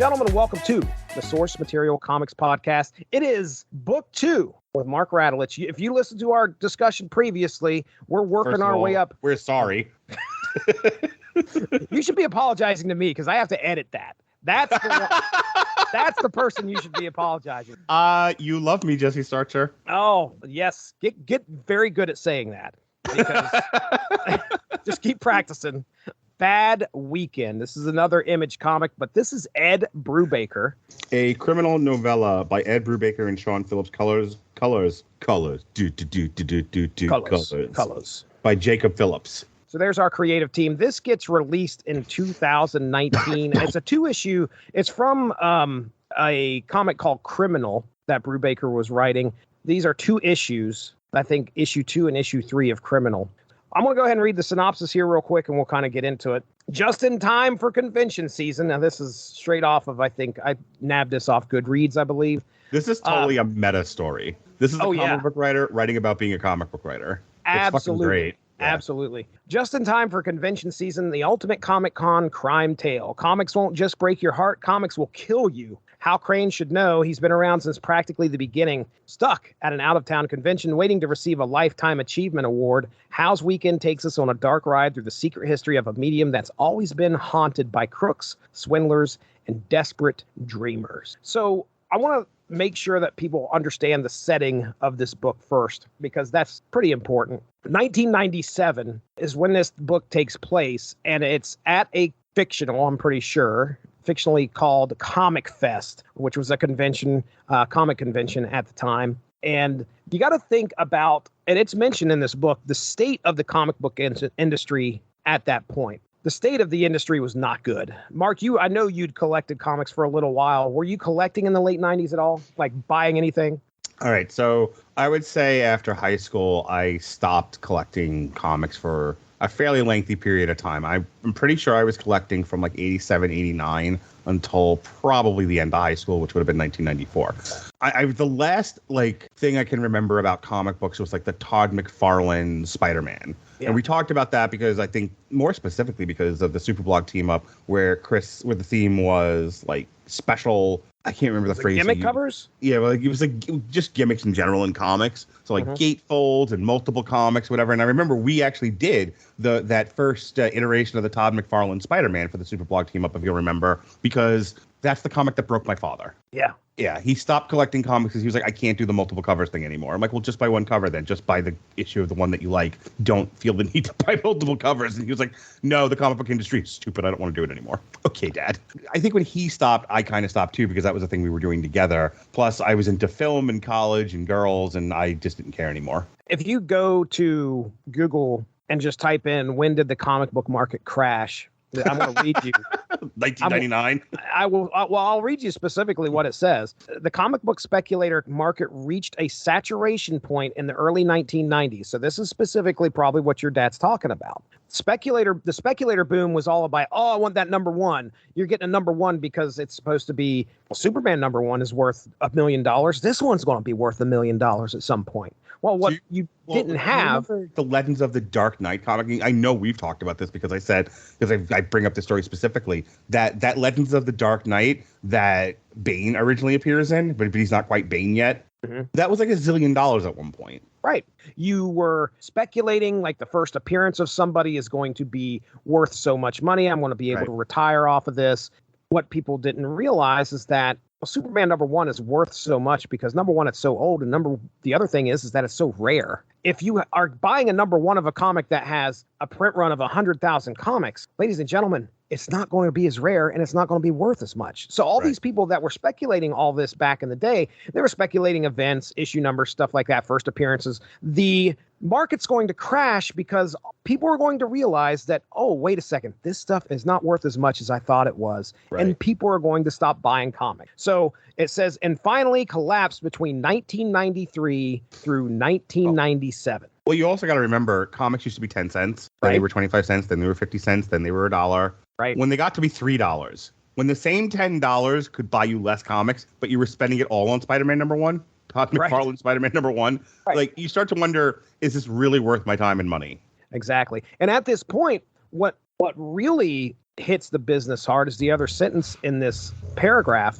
gentlemen, welcome to the Source Material Comics Podcast. It is book 2 with Mark Radulich. If you listened to our discussion previously, we're working our way up. We're sorry. You should be apologizing to me because I have to edit that. That's the person you should be apologizing. You love me, Jesse Starcher. Oh, yes. Get very good at saying that. Because just keep practicing. Bad Weekend. This is another Image comic, but this is Ed Brubaker. A criminal novella by Ed Brubaker and Sean Phillips. Colors. By Jacob Phillips. So there's our creative team. This gets released in 2019. It's a 2-issue. It's from a comic called Criminal that Brubaker was writing. These are 2 issues. I think issue 2 and issue 3 of Criminal. I'm going to go ahead and read the synopsis here real quick, and we'll kind of get into it. Just in time for convention season. Now, this is straight off of, I think, I nabbed this off Goodreads, I believe. This is totally a meta story. This is a comic book writer writing about being a comic book writer. Absolutely. It's fucking great. Yeah. Absolutely. Just in time for convention season, the ultimate Comic-Con crime tale. Comics won't just break your heart, comics will kill you. Hal Crane should know. He's been around since practically the beginning. Stuck at an out-of-town convention waiting to receive a Lifetime Achievement Award, Hal's weekend takes us on a dark ride through the secret history of a medium that's always been haunted by crooks, swindlers, and desperate dreamers. So I want to make sure that people understand the setting of this book first, because that's pretty important. 1997 is when this book takes place, and it's at a fictional, I'm pretty sure, fictionally called Comic Fest, which was a convention, comic convention at the time. And you got to think about, and it's mentioned in this book, the state of the comic book industry at that point. The state of the industry was not good. Mark, I know you'd collected comics for a little while. Were you collecting in the late 90s at all? Like buying anything? All right. So I would say after high school, I stopped collecting comics for a fairly lengthy period of time. I'm pretty sure I was collecting from like 87, 89 until probably the end of high school, which would have been 1994. The last thing I can remember about comic books was like the Todd McFarlane Spider-Man. Yeah. And we talked about that because I think more specifically because of the Superblog team up where the theme was like special. I can't remember the phrase. Gimmick covers? Yeah, well, it was just gimmicks in general in comics. So gatefolds and multiple comics, whatever. And I remember we actually did that first iteration of the Todd McFarlane Spider-Man for the Superblog team up, if you'll remember, because that's the comic that broke my father. Yeah. Yeah, he stopped collecting comics because he was like, I can't do the multiple covers thing anymore. I'm like, well, just buy one cover then. Just buy the issue of the one that you like. Don't feel the need to buy multiple covers. And he was like, no, the comic book industry is stupid. I don't want to do it anymore. Okay, Dad. I think when he stopped, I kind of stopped too because that was the thing we were doing together. Plus, I was into film in college and girls, and I just didn't care anymore. If you go to Google and just type in, when did the comic book market crash? I'm going to read you. 1999? I'll read you specifically what it says. The comic book speculator market reached a saturation point in the early 1990s. So this is specifically probably what your dad's talking about. The speculator boom was all about, I want that number one. You're getting a number one because it's supposed to be, Superman number one is worth $1 million. This one's going to be worth $1 million at some point. Well, what you didn't have... The Legends of the Dark Knight comic. I know we've talked about this because I bring up the story specifically, that Legends of the Dark Knight that Bane originally appears in, but he's not quite Bane yet. Mm-hmm. That was like $1 zillion at one point. Right. You were speculating like the first appearance of somebody is going to be worth so much money. I'm going to be able to retire off of this. What people didn't realize is that Superman number one is worth so much because number one, it's so old. And the other thing is that it's so rare. If you are buying a number one of a comic that has a print run of 100,000 comics, ladies and gentlemen, it's not going to be as rare and it's not going to be worth as much. So all these people that were speculating all this back in the day, they were speculating events, issue numbers, stuff like that, first appearances. The market's going to crash because people are going to realize that, oh, wait a second, this stuff is not worth as much as I thought it was. Right. And people are going to stop buying comics. So it says, and finally collapsed between 1993 through 1997. Well, you also got to remember, comics used to be 10 cents. Then they were 25 cents. Then they were 50 cents. Then they were $1. Right. When they got to be $3, when the same $10 could buy you less comics, but you were spending it all on Spider-Man number one, Todd McFarlane Spider-Man number one, like you start to wonder, is this really worth my time and money? Exactly. And at this point, what really hits the business hard is the other sentence in this paragraph.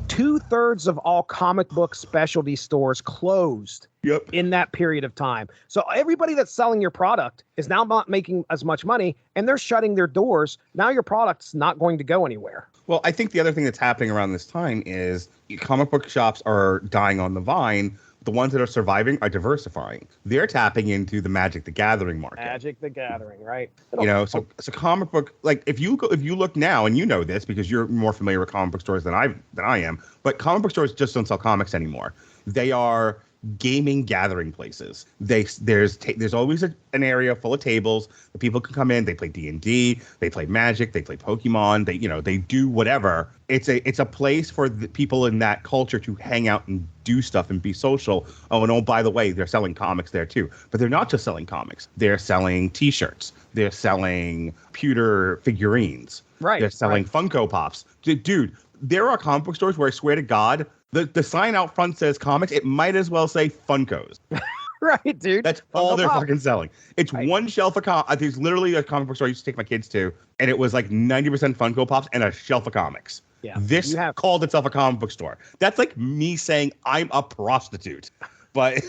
2/3 of all comic book specialty stores closed in that period of time. So everybody that's selling your product is now not making as much money, and they're shutting their doors. Now your product's not going to go anywhere. Well, I think the other thing that's happening around this time is comic book shops are dying on the vine. The ones that are surviving are diversifying. They're tapping into the Magic the Gathering market. Magic the Gathering, right? So comic book, like if you look now, and you know this because you're more familiar with comic book stores than I am, but comic book stores just don't sell comics anymore. They are gaming gathering places. There's always an area full of tables that people can come in. They play D&D, they play Magic, they play Pokemon. They do whatever. It's a place for the people in that culture to hang out and do stuff and be social. Oh, by the way, they're selling comics there too. But they're not just selling comics. They're selling T-shirts. They're selling pewter figurines. Right. They're selling Funko Pops. Dude, there are comic book stores where I swear to God, the sign out front says comics. It might as well say Funkos. Right, dude. That's all they're fucking selling. It's one shelf of comics. There's literally a comic book store I used to take my kids to, and it was like 90% Funko Pops and a shelf of comics. Yeah. This called itself a comic book store. That's like me saying I'm a prostitute. But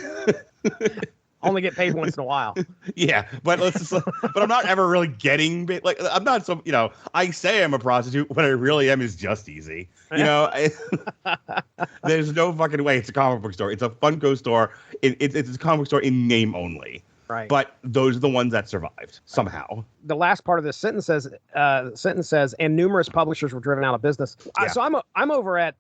only get paid once in a while. Yeah, but I'm not ever really getting like I'm not so I say I'm a prostitute. What I really am is just easy. There's no fucking way it's a comic book store. It's a Funko store. It's a comic book store in name only. Right. But those are the ones that survived somehow. The last part of this sentence says, and numerous publishers were driven out of business. Yeah. So I'm over at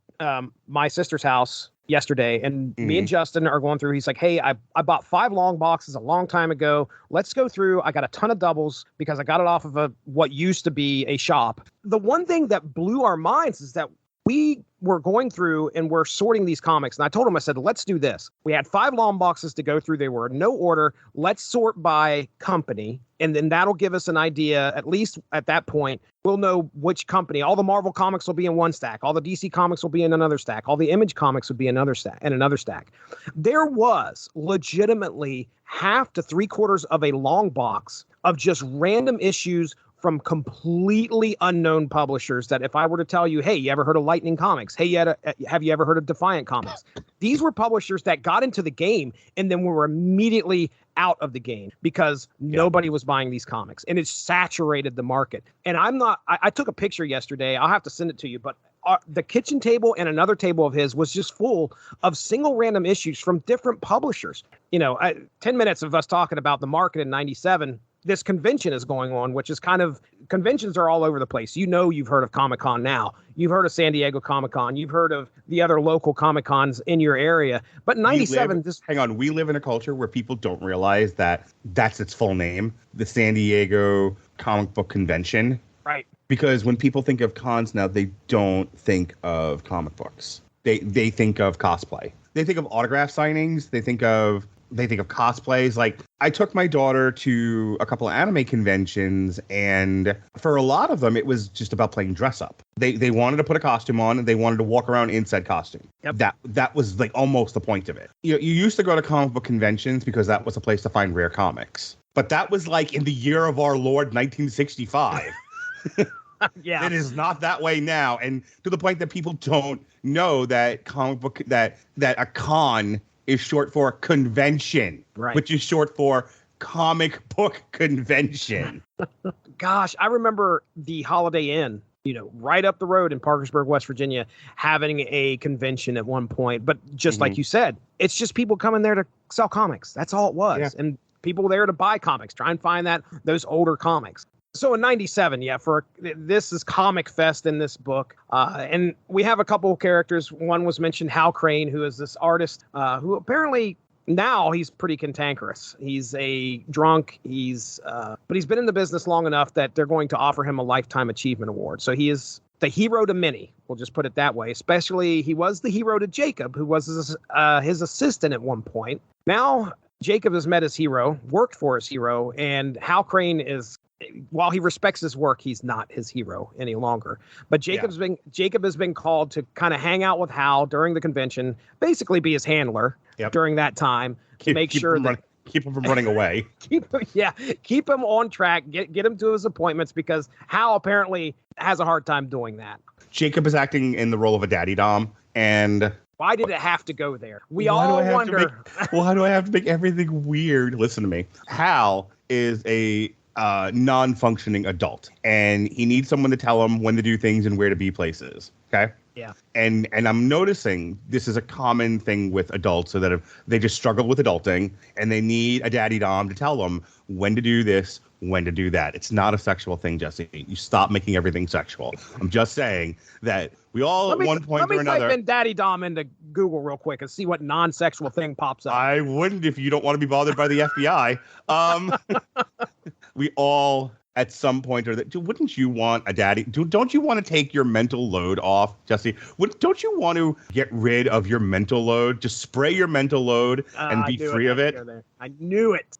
my sister's house yesterday, and me and Justin are going through. He's like, hey, I bought 5 long boxes a long time ago. Let's go through. I got a ton of doubles because I got it off of what used to be a shop. The one thing that blew our minds is that we were going through and we're sorting these comics. And I told him, I said, let's do this. We had 5 long boxes to go through. They were in no order. Let's sort by company. And then that'll give us an idea, at least at that point, we'll know which company. All the Marvel comics will be in one stack. All the DC comics will be in another stack. All the Image comics would be in another stack. There was legitimately half to 3/4 of a long box of just random issues from completely unknown publishers that if I were to tell you, hey, you ever heard of Lightning Comics? Hey, have you ever heard of Defiant Comics? These were publishers that got into the game and then were immediately out of the game because nobody was buying these comics, and it saturated the market. And I took a picture yesterday. I'll have to send it to you, but the kitchen table and another table of his was just full of single random issues from different publishers. 10 minutes of us talking about the market in 97. This convention is going on, which is conventions are all over the place. You've heard of Comic-Con now. You've heard of San Diego Comic-Con. You've heard of the other local Comic-Cons in your area. But 97, we live in a culture where people don't realize that that's its full name, the San Diego Comic Book Convention. Right. Because when people think of cons now, they don't think of comic books. They think of cosplay. They think of autograph signings. They think of cosplays. Like, I took my daughter to a couple of anime conventions, and for a lot of them, it was just about playing dress up. They wanted to put a costume on, and they wanted to walk around in said costume. Yep. That was like almost the point of it. You used to go to comic book conventions because that was a place to find rare comics. But that was like in the year of our Lord, 1965. Yeah. It is not that way now. And to the point that people don't know that comic book, that a con is short for convention, right, which is short for comic book convention. Gosh, I remember the Holiday Inn, right up the road in Parkersburg, West Virginia, having a convention at one point. But just like you said, it's just people coming there to sell comics. That's all it was. Yeah. And people there to buy comics, try and find those older comics. So in 97, this is Comic Fest in this book. And we have a couple of characters. One was mentioned, Hal Crane, who is this artist who apparently now he's pretty cantankerous. He's a drunk. But he's been in the business long enough that they're going to offer him a Lifetime Achievement Award. So he is the hero to many. We'll just put it that way. Especially he was the hero to Jacob, who was his assistant at one point. Now Jacob has met his hero, worked for his hero, and Hal Crane while he respects his work, he's not his hero any longer. But Jacob has been called to kind of hang out with Hal during the convention, basically be his handler during that time to make sure that keep him from running away. Keep him on track. Get him to his appointments because Hal apparently has a hard time doing that. Jacob is acting in the role of a daddy dom, and why did it have to go there? We all wonder. Why do I have to make everything weird? Listen to me. Hal is a non-functioning adult, and he needs someone to tell him when to do things and where to be places. Okay. Yeah. And I'm noticing this is a common thing with adults, so that if they just struggle with adulting and they need a daddy dom to tell them when to do this, when to do that. It's not a sexual thing, Jesse. You stop making everything sexual. I'm just saying that we all at one point or another. Let me type in daddy dom into Google real quick and see what non-sexual thing pops up. I wouldn't if you don't want to be bothered by the FBI. We all at some point, wouldn't you want a daddy? Don't you want to take your mental load off, Jesse? Don't you want to get rid of your mental load? Just spray your mental load and be free of it. I knew it.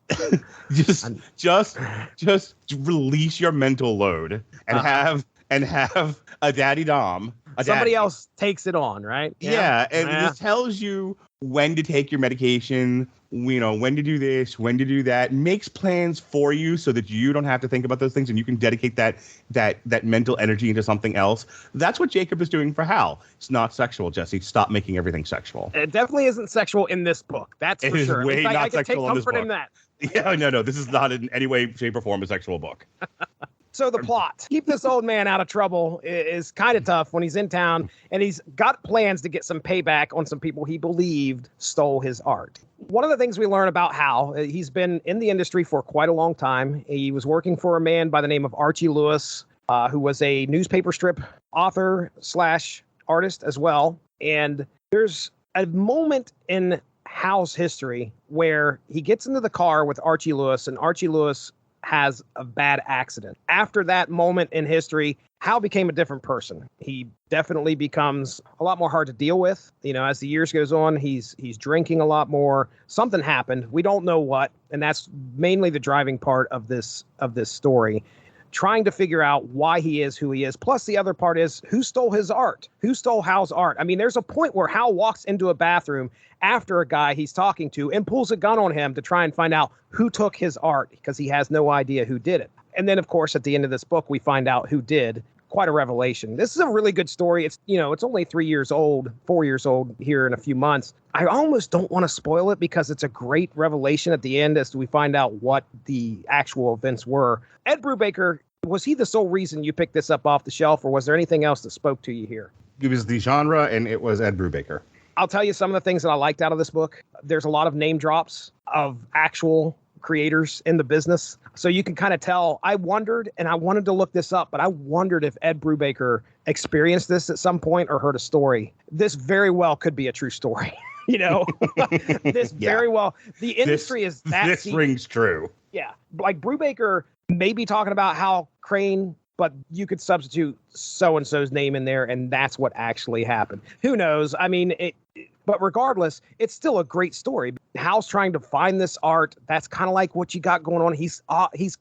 just release your mental load and have a daddy dom. Somebody else takes it on, right? Yeah, and it just tells you when to take your medication, when to do this, when to do that, makes plans for you so that you don't have to think about those things and you can dedicate that mental energy into something else. That's what Jacob is doing for Hal. It's not sexual, Jesse. Stop making everything sexual. It definitely isn't sexual in this book. That's for sure. Way not I can take sexual in this comfort book. in that. Yeah, no. This is not in any way, shape, or form a sexual book. So the plot, keep this old man out of trouble, is kind of tough when he's in town and he's got plans to get some payback on some people he believed stole his art. One of the things we learn about Hal, he's been in the industry for quite a long time. He was working for a man by the name of Archie Lewis, who was a newspaper strip author / artist as well. And there's a moment in Hal's history where he gets into the car with Archie Lewis, and Archie Lewis has a bad accident. After that moment in history, Hal became a different person. He definitely becomes a lot more hard to deal with. As the years goes on, he's drinking a lot more. Something happened. We don't know what, and that's mainly the driving part of this story. Trying to figure out why he is who he is. Plus, the other part is who stole his art? Who stole Hal's art? I mean, there's a point where Hal walks into a bathroom after a guy he's talking to and pulls a gun on him to try and find out who took his art because he has no idea who did it. And then, of course, at the end of this book, we find out who did. Quite a revelation. This is a really good story. It's only 4 years old here in a few months. I almost don't want to spoil it because it's a great revelation at the end as we find out what the actual events were. Ed Brubaker, was he the sole reason you picked this up off the shelf, or was there anything else that spoke to you here? It was the genre, and it was Ed Brubaker. I'll tell you some of the things that I liked out of this book. There's a lot of name drops of actual creators in the business. So you can kind of tell. I wondered, and I wanted to look this up, but I wondered if Ed Brubaker experienced this at some point or heard a story. This very well could be a true story. Very well. The industry is that. This rings true. Yeah. Like Brubaker may be talking about Hal Crane, but you could substitute so-and-so's name in there, and that's what actually happened. Who knows? I mean, but regardless, it's still a great story. Hal's trying to find this art. That's kind of like what you got going on. He's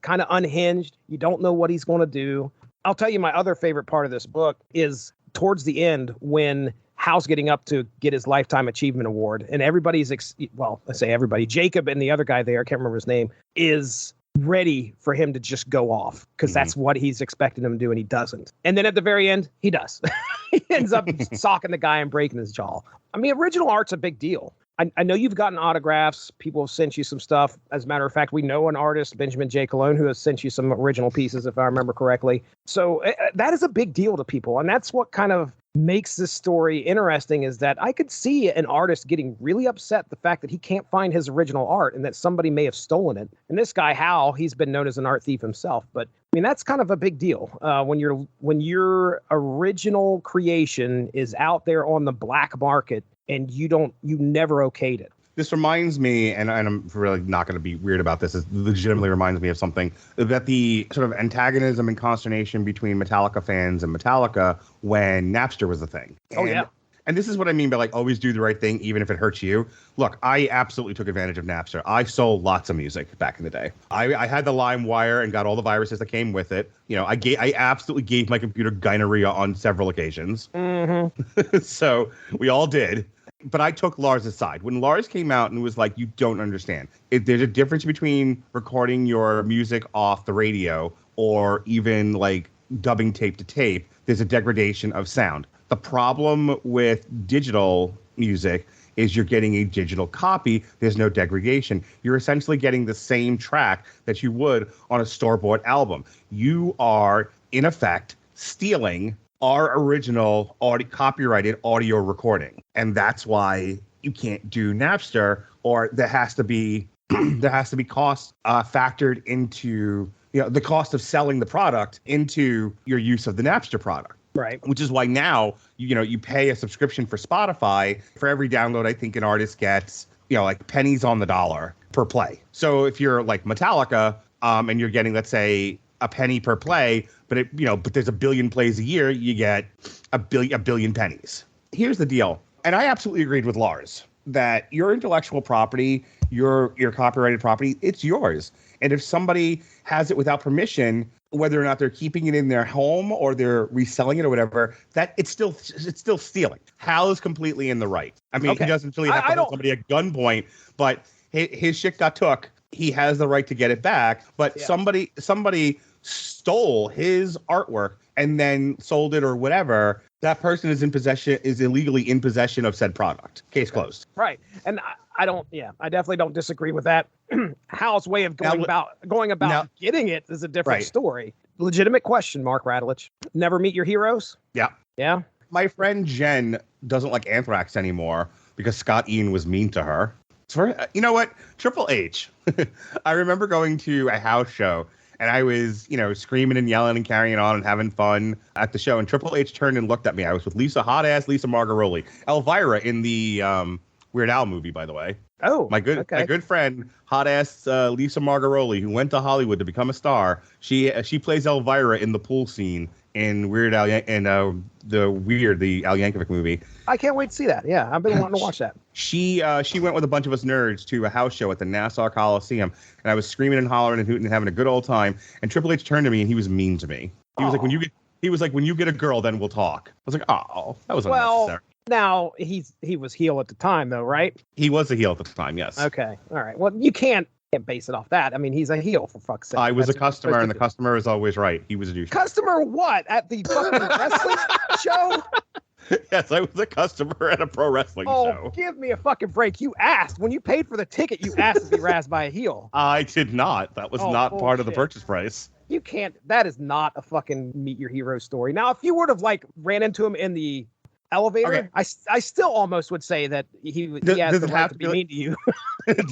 kind of unhinged. You don't know what he's going to do. I'll tell you my other favorite part of this book is towards the end when Hal's getting up to get his Lifetime Achievement Award. And everybody's, I say everybody, Jacob and the other guy there, I can't remember his name, is ready for him to just go off because that's what he's expecting him to do, and he doesn't. And then at the very end, he does. He ends up socking the guy and breaking his jaw. I mean, original art's a big deal. I know you've gotten autographs. People have sent you some stuff. As a matter of fact, we know an artist, Benjamin J. Cologne, who has sent you some original pieces, if I remember correctly. So that is a big deal to people. And that's what kind of makes this story interesting, is that I could see an artist getting really upset the fact that he can't find his original art and that somebody may have stolen it. And this guy, Hal, he's been known as an art thief himself. But I mean, that's kind of a big deal when your original creation is out there on the black market and you never okayed it. This reminds me, and I'm really not going to be weird about this, it legitimately reminds me of something, that the sort of antagonism and consternation between Metallica fans and Metallica when Napster was a thing. And this is what I mean by always do the right thing, even if it hurts you. Look, I absolutely took advantage of Napster. I sold lots of music back in the day. I had the LimeWire and got all the viruses that came with it. I absolutely gave my computer gonorrhea on several occasions. Mm-hmm. So we all did. But I took Lars' side. When Lars came out and was like, you don't understand. There's a difference between recording your music off the radio or even like dubbing tape to tape. There's a degradation of sound. The problem with digital music is you're getting a digital copy. There's no degradation. You're essentially getting the same track that you would on a store-bought album. You are, in effect, stealing our original copyrighted audio recording. And that's why you can't do Napster, or there has to be cost factored into, the cost of selling the product into your use of the Napster product. Right. Which is why now, you pay a subscription for Spotify. For every download, I think an artist gets, like pennies on the dollar per play. So if you're like Metallica, and you're getting, let's say, a penny per play, but but there's a billion plays a year, you get a billion pennies. Here's the deal. And I absolutely agreed with Lars that your intellectual property, your copyrighted property, it's yours. And if somebody has it without permission, whether or not they're keeping it in their home or they're reselling it or whatever, that it's still stealing. Hal is completely in the right. I mean, he doesn't really have to hold somebody at gunpoint, but his shit got took. He has the right to get it back. But somebody stole his artwork and then sold it or whatever. That person is illegally in possession of said product. Case closed. Right. And I definitely don't disagree with that. Hal's way of going about getting it is a different story. Legitimate question, Mark Radulich. Never meet your heroes? Yeah. Yeah? My friend Jen doesn't like Anthrax anymore because Scott Ian was mean to her. You know what? Triple H. I remember going to a house show and I was, screaming and yelling and carrying on and having fun at the show. And Triple H turned and looked at me. I was with hot ass Lisa Margaroli. Elvira in the Weird Al movie, by the way. Oh, my good friend, hot ass Lisa Margaroli, who went to Hollywood to become a star. She plays Elvira in the pool scene in Weird Al and the Al Yankovic movie. I can't wait to see that. Yeah, I've been wanting to watch that. She went with a bunch of us nerds to a house show at the Nassau Coliseum, and I was screaming and hollering and hooting and having a good old time. And Triple H turned to me and he was mean to me. He was like, when you get a girl, then we'll talk. I was like, oh, that was unnecessary. Now, he was heel at the time, though, right? He was a heel at the time, yes. Okay, all right. Well, you can't base it off that. I mean, he's a heel, for fuck's sake. I was a customer, and the customer is always right. He was a douche. Customer what? At the fucking wrestling show? Yes, I was a customer at a pro wrestling show. Oh, give me a fucking break. You asked. When you paid for the ticket, you asked to be razzed by a heel. I did not. That was not part of the purchase price. You can't. That is not a fucking meet your hero story. Now, if you would have, ran into him in the elevator, okay. I still almost would say that he has the right to be mean to you.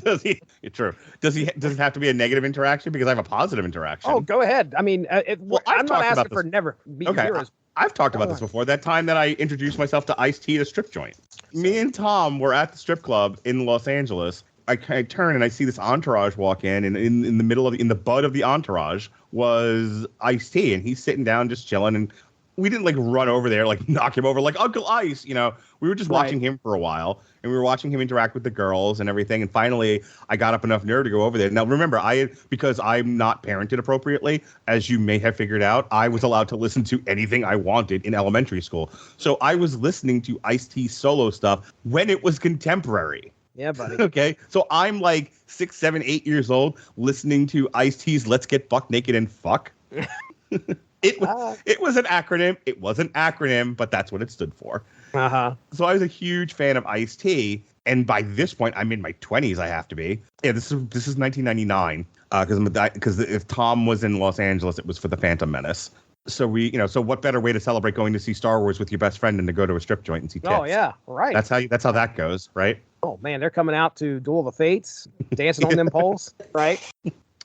Does he? True. Does it have to be a negative interaction? Because I have a positive interaction. Oh, go ahead. I mean, I'm not asking for never meet your heroes. I've talked about this before. That time that I introduced myself to Ice-T at a strip joint. Me and Tom were at the strip club in Los Angeles. I turn and I see this entourage walk in, and in the butt of the entourage was Ice-T, and he's sitting down just chilling. And we didn't run over there, knock him over like Uncle Ice. We were just watching him for a while, and we were watching him interact with the girls and everything. And finally, I got up enough nerve to go over there. Now, remember, because I'm not parented appropriately, as you may have figured out, I was allowed to listen to anything I wanted in elementary school. So I was listening to Ice-T solo stuff when it was contemporary. Yeah, buddy. Okay, so I'm 6, 7, 8 years old listening to Ice-T's "Let's Get Buck Naked and Fuck." It was an acronym. It was an acronym, but that's what it stood for. Uh-huh. So I was a huge fan of Ice-T, and by this point, I'm in my 20s. I have to be. Yeah, this is 1999. Because if Tom was in Los Angeles, it was for the Phantom Menace. So so what better way to celebrate going to see Star Wars with your best friend than to go to a strip joint and see tits? Oh yeah, right. That's how that goes, right? Oh man, they're coming out to Duel of the Fates, dancing on them poles, right?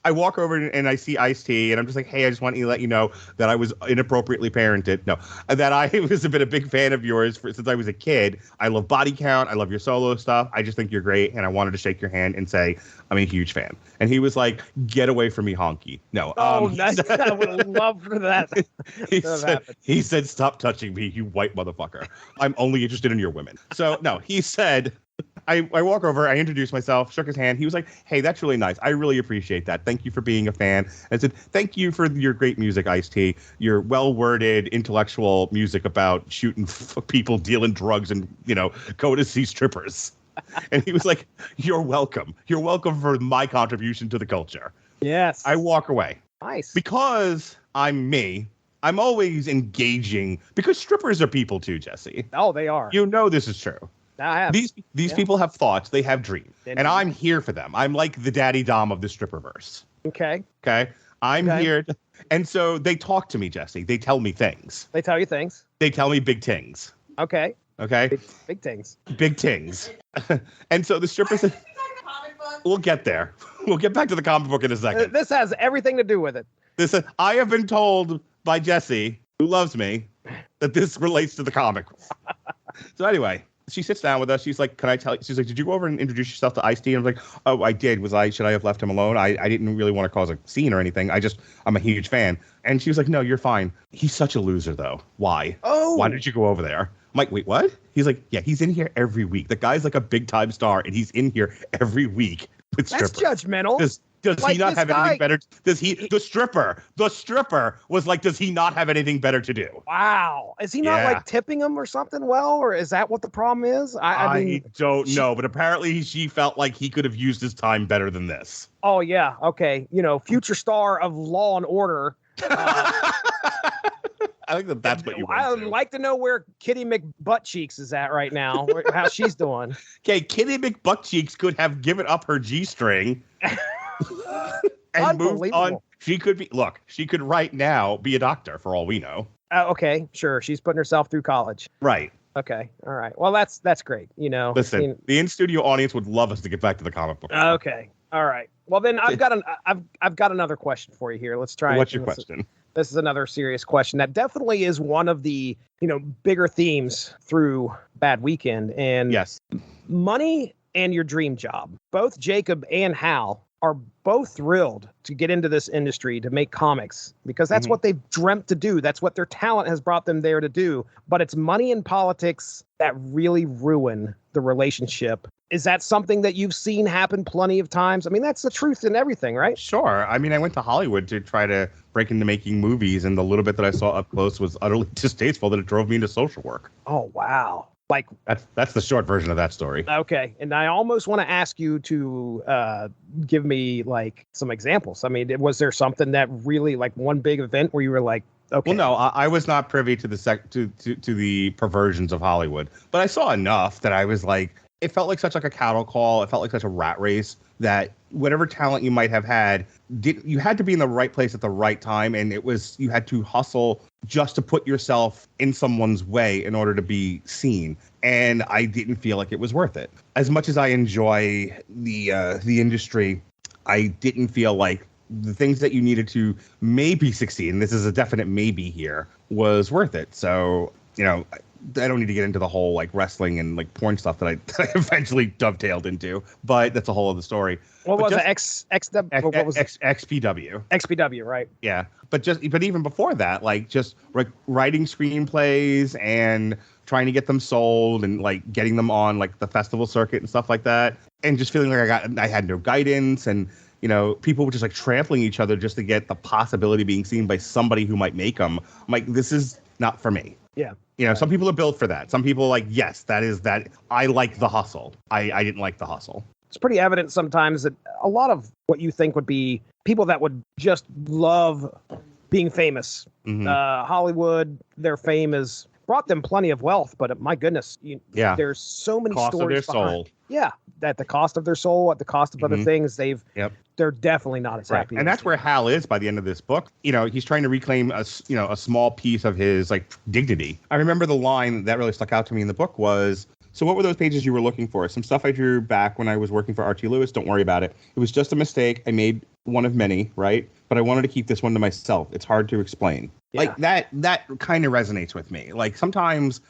I walk over and I see Ice-T, and I'm just like, hey, I just want to let you know that I was inappropriately parented. No, that I was a big fan of yours since I was a kid. I love Body Count. I love your solo stuff. I just think you're great, and I wanted to shake your hand and say I'm a huge fan. And he was like, get away from me, honky. No. I would love for that. He said, stop touching me, you white motherfucker. I'm only interested in your women. So, no, he said... I walk over, I introduced myself, shook his hand. He was like, hey, that's really nice. I really appreciate that. Thank you for being a fan. I said, thank you for your great music, Ice-T. Your well-worded, intellectual music about shooting people, dealing drugs, and, go to see strippers. And he was like, you're welcome. You're welcome for my contribution to the culture. Yes. I walk away. Nice. Because I'm me. I'm always engaging because strippers are people too, Jesse. Oh, they are. This is true. I have. These people have thoughts. They have dreams. And I'm here for them. I'm like the daddy dom of the stripperverse. Okay. I'm here. And so they talk to me, Jesse. They tell me things. They tell you things. They tell me big things. Okay. Big things. Big things. And so the strippers said, we'll get there. We'll get back to the comic book in a second. This has everything to do with it. I have been told by Jesse, who loves me, that this relates to the comic. So anyway, she sits down with us. She's like, can I tell you? She's like, did you go over and introduce yourself to Ice-T? And I was like, oh, I did. Should I have left him alone? I didn't really want to cause a scene or anything. I'm a huge fan. And she was like, no, you're fine. He's such a loser, though. Why? Oh. Why did you go over there? I'm like, wait, what? He's like, yeah, he's in here every week. The guy's like a big time star, and he's in here every week with strippers. That's judgmental. Does he not have anything better? The stripper was like, does he not have anything better to do? Wow. Is he not like tipping him or something well? Or is that what the problem is? I mean, don't know, but apparently she felt like he could have used his time better than this. Oh, yeah. Okay. Future star of Law and Order. I think that's what you want. I would like to know where Kitty McButtcheeks is at right now, how she's doing. Okay, Kitty McButtcheeks could have given up her G-string and moved on. She could right now be a doctor for all we know. Okay, sure. She's putting herself through college. Right. Okay. All right. Well, that's great. Listen, the in-studio audience would love us to get back to the comic book. Okay. All right. Well, then I've got another question for you here. Let's try. What's your question? This is another serious question that definitely is one of the, bigger themes through Bad Weekend. And yes, money and your dream job. Both Jacob and Hal are both thrilled to get into this industry to make comics because that's what they've dreamt to do. That's what their talent has brought them there to do. But it's money and politics that really ruin the relationship. Is that something that you've seen happen plenty of times? I mean, that's the truth in everything, right? Sure. I mean, I went to Hollywood to try to break into making movies, and the little bit that I saw up close was utterly distasteful that it drove me into social work. Oh, wow. Like that's the short version of that story. Okay. And I almost want to ask you to give me like some examples. I mean, was there something that really like one big event where you were like, okay. Well, no, I was not privy to to the perversions of Hollywood, but I saw enough that I was like, it felt like such like a cattle call. It felt like such a rat race that whatever talent you might have had, you had to be in the right place at the right time. And you had to hustle just to put yourself in someone's way in order to be seen. And I didn't feel like it was worth it. As much as I enjoy the industry, I didn't feel like the things that you needed to maybe succeed, and this is a definite maybe here, was worth it. So, I don't need to get into the whole like wrestling and like porn stuff that I eventually dovetailed into, but that's a whole other story. What was it? XPW? XPW, right? Yeah, but even before that, like just writing screenplays and trying to get them sold and like getting them on like the festival circuit and stuff like that, and just feeling like I had no guidance and. People were just like trampling each other just to get the possibility of being seen by somebody who might make them. I'm like, this is not for me. Yeah. Some people are built for that. Some people are like, yes, that is that. I like the hustle. I didn't like the hustle. It's pretty evident sometimes that a lot of what you think would be people that would just love being famous. Mm-hmm. Hollywood, their fame has brought them plenty of wealth, but my goodness, there's so many cost stories of their behind. soul. Yeah, at the cost of their soul, at the cost of other things, they're definitely not as happy. And that's where Hal is by the end of this book. He's trying to reclaim a small piece of his like dignity. I remember the line that really stuck out to me in the book was, so what were those pages you were looking for? Some stuff I drew back when I was working for Archie Lewis. Don't worry about it. It was just a mistake. I made one of many, right? But I wanted to keep this one to myself. It's hard to explain. Yeah. Like that kind of resonates with me. Like sometimes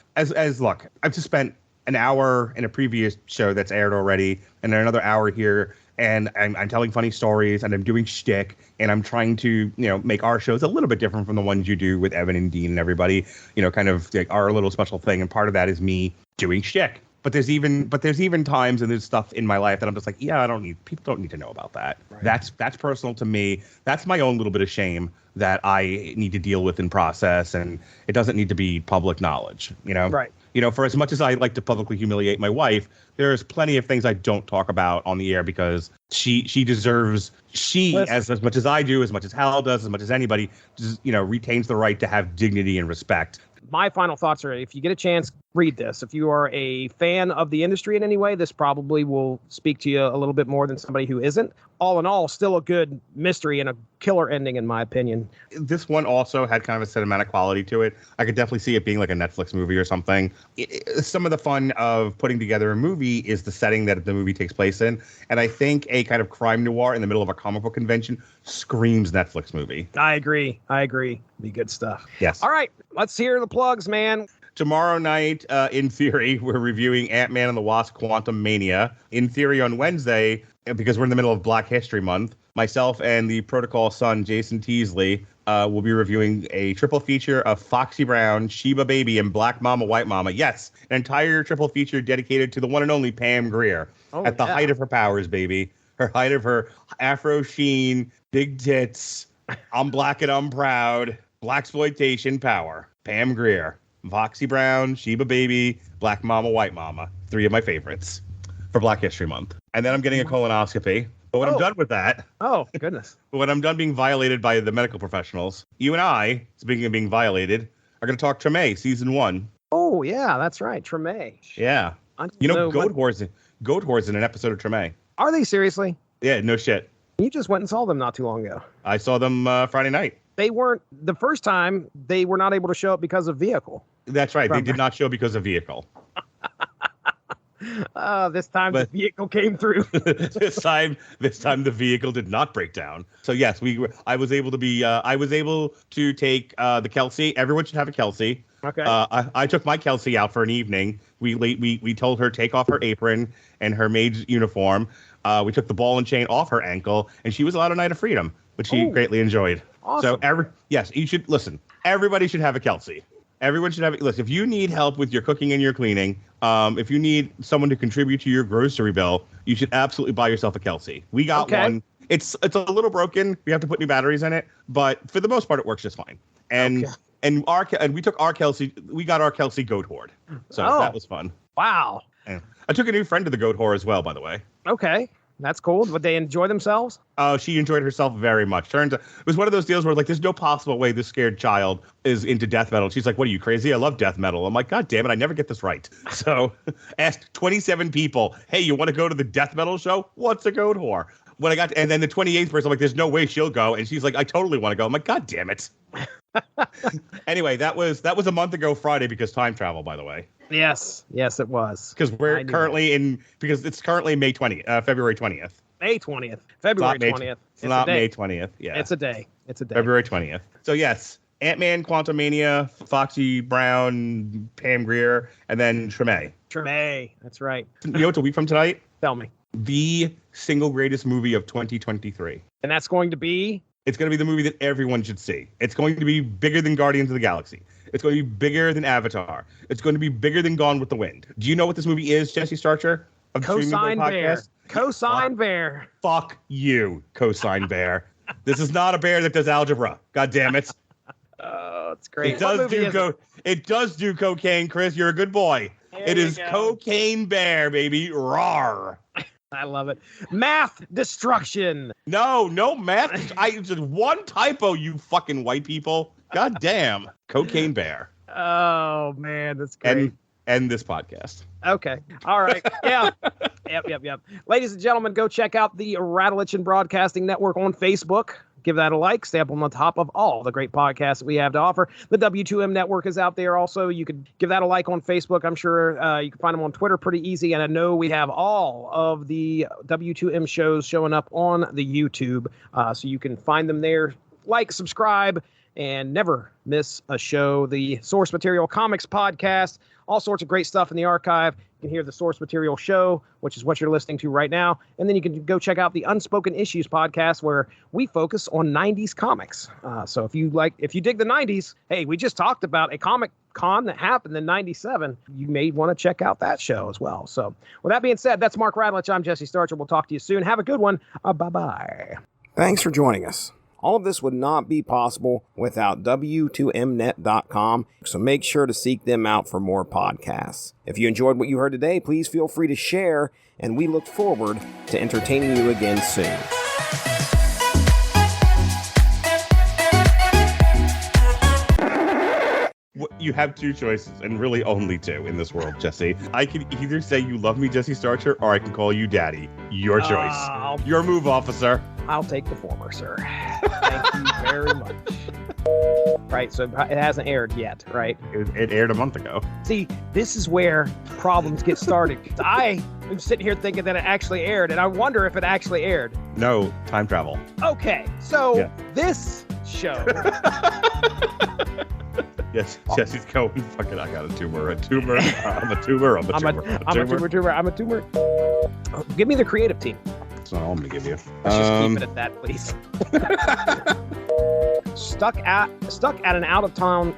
look, I've just spent an hour in a previous show that's aired already and then another hour here. And I'm telling funny stories and I'm doing shtick and I'm trying to, make our shows a little bit different from the ones you do with Evan and Dean and everybody, kind of like our little special thing. And part of that is me doing shtick. But there's even times and there's stuff in my life that I'm just like, yeah, people don't need to know about that. Right. That's personal to me. That's my own little bit of shame that I need to deal with and process, and it doesn't need to be public knowledge, Right. For as much as I like to publicly humiliate my wife, there's plenty of things I don't talk about on the air because she deserves, as much as I do, as much as Hal does, as much as anybody, retains the right to have dignity and respect. My final thoughts are, if you get a chance, read this. If you are a fan of the industry in any way, this probably will speak to you a little bit more than somebody who isn't. All in all, still a good mystery and a killer ending, in my opinion. This one also had kind of a cinematic quality to it. I could definitely see it being like a Netflix movie or something. Some of the fun of putting together a movie is the setting that the movie takes place in. And I think a kind of crime noir in the middle of a comic book convention screams Netflix movie. I agree. Be good stuff. Yes. All right. Let's hear the plugs, man. Tomorrow night, in theory, we're reviewing Ant-Man and the Wasp: Quantumania. In theory, on Wednesday, because we're in the middle of Black History Month, myself and the Protocol son, Jason Teasley, will be reviewing a triple feature of Foxy Brown, Sheba Baby, and Black Mama, White Mama. Yes, an entire triple feature dedicated to the one and only Pam Grier at the height of her powers, baby. Her height of her afro sheen, big tits, I'm black and I'm proud, blaxploitation power. Pam Grier. Foxy Brown, Sheba Baby, Black Mama, White Mama. 3 of my favorites for Black History Month. And then I'm getting a colonoscopy. But when I'm done with that... Oh, goodness. When I'm done being violated by the medical professionals, you and I, speaking of being violated, are going to talk Treme, Season 1. Oh, yeah, that's right. Treme. Yeah. Goat Whores in an episode of Treme. Are they seriously? Yeah, no shit. You just went and saw them not too long ago. I saw them Friday night. They weren't, the first time, they were not able to show up because of vehicle. That's right. They did not show because of vehicle. This time the vehicle came through. this time the vehicle did not break down. So yes, I was able to take the Kelsey. Everyone should have a Kelsey. Okay. I took my Kelsey out for an evening. We told her take off her apron and her maid's uniform. We took the ball and chain off her ankle, and she was allowed a night of freedom, which she greatly enjoyed. Awesome. So you should listen. Everybody should have a Kelsey. Everyone should have it. Listen, if you need help with your cooking and your cleaning, if you need someone to contribute to your grocery bill, you should absolutely buy yourself a Kelsey. We got one. It's a little broken. We have to put new batteries in it, but for the most part, it works just fine. And we took our Kelsey. We got our Kelsey goat horde. So that was fun. Wow. And I took a new friend to the goat whore as well, by the way. Okay. That's cool. Would they enjoy themselves? Oh, she enjoyed herself very much. It was one of those deals where, like, there's no possible way this scared child is into death metal. She's like, what are you, crazy? I love death metal. I'm like, God damn it, I never get this right. So asked 27 people, hey, you want to go to the death metal show? What's a goat whore? And then the 28th person, I'm like, there's no way she'll go. And she's like, I totally want to go. I'm like, God damn it. Anyway, that was a month ago Friday because time travel, by the way. Yes, it was. Because because it's currently February 20th. May 20th. February 20th. It's not May 20th. Yeah. It's a day. February 20th. So yes, Ant-Man, Quantumania, Foxy Brown, Pam Grier, and then Treme. Treme. That's right. You know what's a week from tonight? Tell me. The single greatest movie of 2023. And that's going to be? It's going to be the movie that everyone should see. It's going to be bigger than Guardians of the Galaxy. It's going to be bigger than Avatar. It's going to be bigger than Gone with the Wind. Do you know what this movie is, Jesse Starcher? Cosign Bear. Cosign Bear. Fuck you, Cosign Bear. This is not a bear that does algebra. God damn it. Oh, it's great. It does do cocaine, Chris. You're a good boy. It is Cocaine Bear, baby. Rawr. I love it. Math destruction. No math. Just one typo, you fucking white people. God damn. Cocaine Bear. Oh, man. That's great. And this podcast. Okay. All right. Yeah. Yep. Ladies and gentlemen, go check out the Rattleitchin Broadcasting Network on Facebook. Give that a like. Stay up on the top of all the great podcasts that we have to offer. The W2M Network is out there also. You could give that a like on Facebook. I'm sure you can find them on Twitter pretty easy. And I know we have all of the W2M shows showing up on the YouTube. So you can find them there. Like, subscribe, and never miss a show. The Source Material Comics Podcast. All sorts of great stuff in the archive. You can hear the Source Material Show, which is what you're listening to right now. And then you can go check out the Unspoken Issues podcast, where we focus on 90s comics. So if you dig the 90s, hey, we just talked about a comic con that happened in 97, you may want to check out that show as well. So with that being said, that's Mark Radlich. I'm Jesse Starcher. We'll talk to you soon. Have a good one. Bye-bye. Thanks for joining us. All of this would not be possible without W2Mnet.com, so make sure to seek them out for more podcasts. If you enjoyed what you heard today, please feel free to share, and we look forward to entertaining you again soon. You have two choices, and really only two in this world, Jesse. I can either say you love me, Jesse Starcher, or I can call you Daddy. Your choice. Your move, officer. I'll take the former, sir. Thank you very much. Right, so it hasn't aired yet, right? It aired a month ago. See, this is where problems get started. I am sitting here thinking that it actually aired, and I wonder if it actually aired. No, time travel. Okay, so This show... Yes, Jesse's going, fucking, I got a tumor. I'm a tumor. I'm a tumor. Oh, give me the creative team. That's not all I'm going to give you. Let's just keep it at that, please. Stuck at an out-of-town,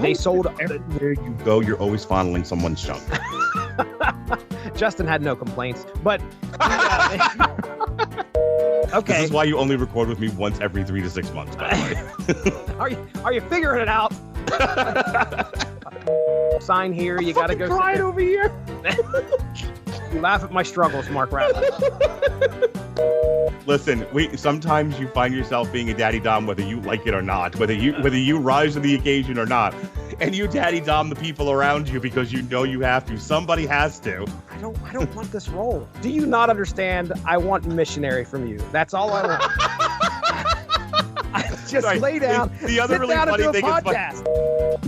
they sold... Everywhere you go, you're always fondling someone's junk. Justin had no complaints, but... Okay. This is why you only record with me once every 3 to 6 months, by the way. Are you figuring it out? Sign here. You got to go. Crying over here. You laugh at my struggles, Mark Radley. Listen, sometimes you find yourself being a daddy dom, whether you like it or not, whether you rise to the occasion or not, and you daddy dom the people around you because you know you have to. Somebody has to. I don't want this role. Do you not understand? I want missionary from you. That's all I want. Just lay down. The other really funny thing is,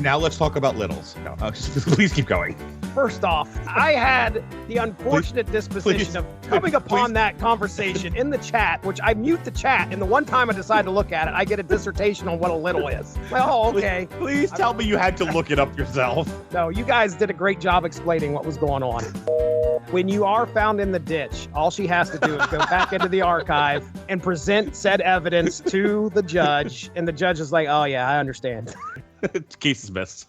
now let's talk about littles. No, please keep going. First off, I had the unfortunate disposition of coming upon that conversation in the chat, which I mute the chat, and the one time I decide to look at it, I get a dissertation on what a little is. Oh, okay. Please tell me you had to look it up yourself. No, you guys did a great job explaining what was going on. When you are found in the ditch, all she has to do is go back into the archive and present said evidence to the judge, and the judge is like, oh yeah, I understand. Case dismissed.